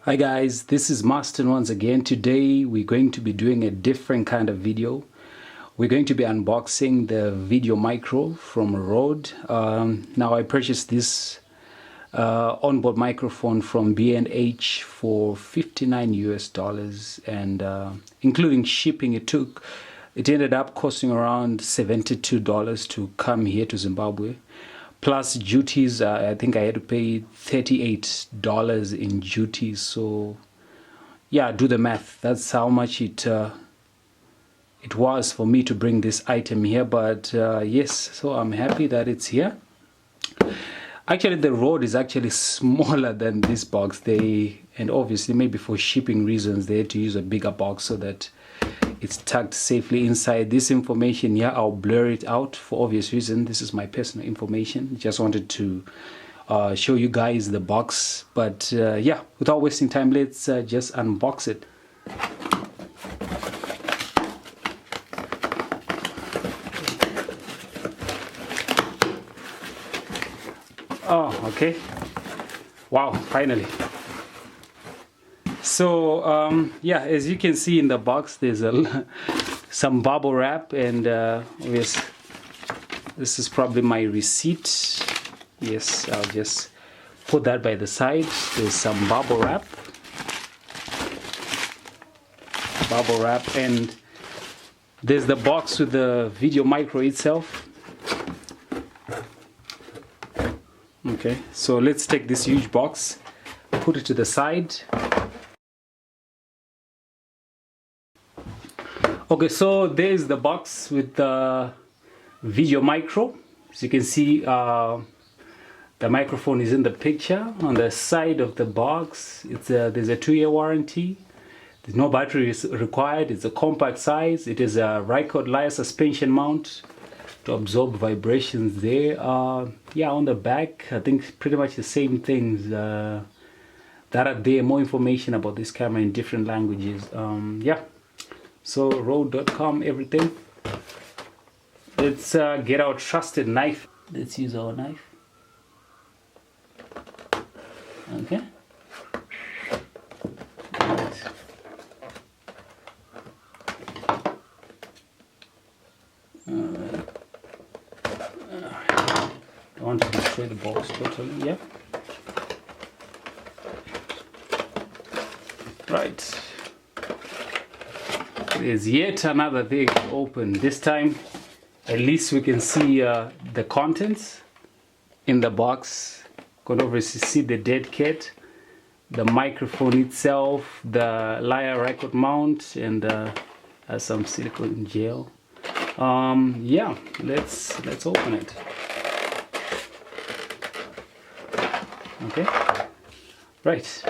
Hi guys, this is Marston once again. Today we're going to be doing a different kind of video. We're going to be unboxing the VideoMicro from Rode. Now I purchased this onboard microphone from B&H for $59 and including shipping it ended up costing around $72 to come here to Zimbabwe. Plus duties, I think I had to pay $38 in duties. So yeah, do the math. That's how much it was for me to bring this item here. But yes, so I'm happy that it's here. Actually, the Rode is actually smaller than this box. And obviously maybe for shipping reasons they had to use a bigger box so that it's tucked safely inside. This information here, I'll blur it out for obvious reason. This is my personal information. Just wanted to show you guys the box. But yeah, without wasting time, let's just unbox it. Oh, okay. Wow, finally. So yeah, as you can see in the box, there's some bubble wrap, and yes, this is probably my receipt. Yes, I'll just put that by the side. There's some bubble wrap, and there's the box with the VideoMicro itself. Okay, so let's take this huge box, put it to the side. Okay, so there's the box with the VideoMicro. As you can see, the microphone is in the picture. On the side of the box, there's a 2-year warranty. There's no battery required. It's a compact size. It is a Rode lyre suspension mount to absorb vibrations there. Yeah, on the back, I think pretty much the same things that are there. More information about this camera in different languages. Yeah. So Rode.com, everything. Let's get our trusted knife. Let's use our knife. Okay. Right. Alright. I want to destroy the box totally. Yeah. Right. There's yet another thing open. This time at least we can see the contents in the box. You can obviously see the dead cat, the microphone itself, the lyre record mount, and some silicone gel. Yeah, let's open it. Okay, right.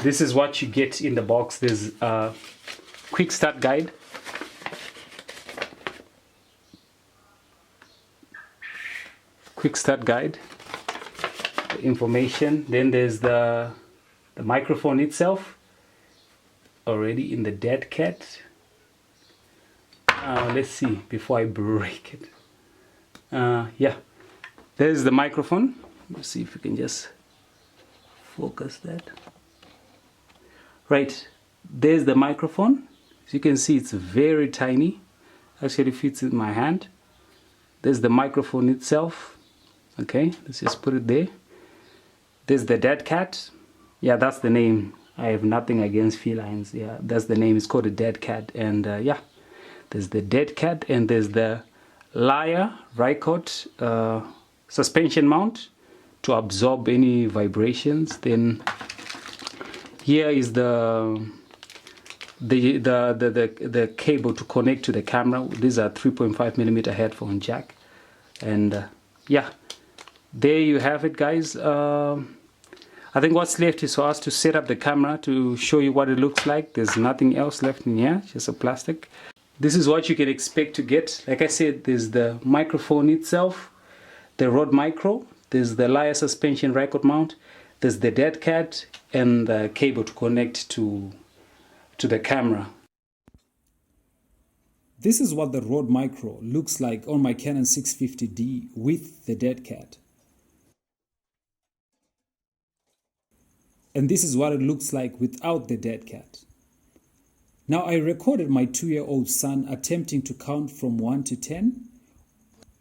This is what you get in the box. There's a quick start guide. Quick start guide. The information. Then there's the microphone itself. Already in the dead cat. Let's see before I break it. Yeah. There's the microphone. Let's see if we can just focus that. Right, there's the microphone. As you can see, it's very tiny. Actually fits in my hand. There's the microphone itself. Okay, let's just put it there. There's the dead cat. Yeah, that's the name. I have nothing against felines. Yeah, that's the name. It's called a dead cat. And yeah, there's the dead cat, and there's the lyre Rode suspension mount to absorb any vibrations. Then here is the cable to connect to the camera. These are 3.5mm headphone jack, and yeah, there you have it, guys. I think what's left is for us to set up the camera to show you what it looks like. There's nothing else left in here, just a plastic. This is what you can expect to get. Like I said, there's the microphone itself, the Rode Micro, there's the lyre suspension record mount, there's the dead cat, and the cable to connect to the camera. This is what the Rode Micro looks like on my Canon 650D with the dead cat. And this is what it looks like without the dead cat. Now I recorded my 2-year-old son attempting to count from 1 to 10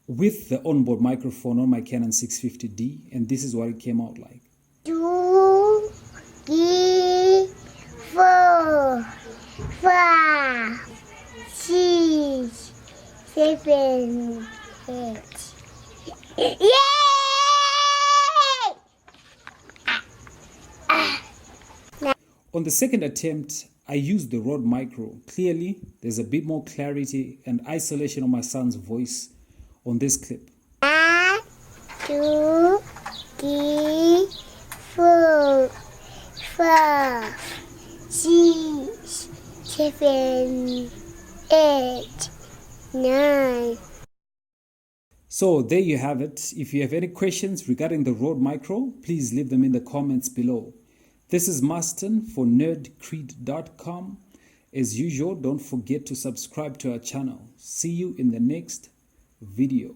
with the onboard microphone on my Canon 650D, and this is what it came out like. 2, 3, 4, 5, 6, 7, 8. Yay! On the second attempt, I used the Rode Micro. Clearly, there's a bit more clarity and isolation of my son's voice on this clip. 1, 2, 3, 4, 5, 6, 7, 8, 9. So there you have it. If you have any questions regarding the Rode Micro, please leave them in the comments below. This is Marston for nerdcreed.com. As usual, don't forget to subscribe to our channel. See you in the next video.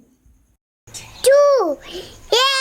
2, yeah!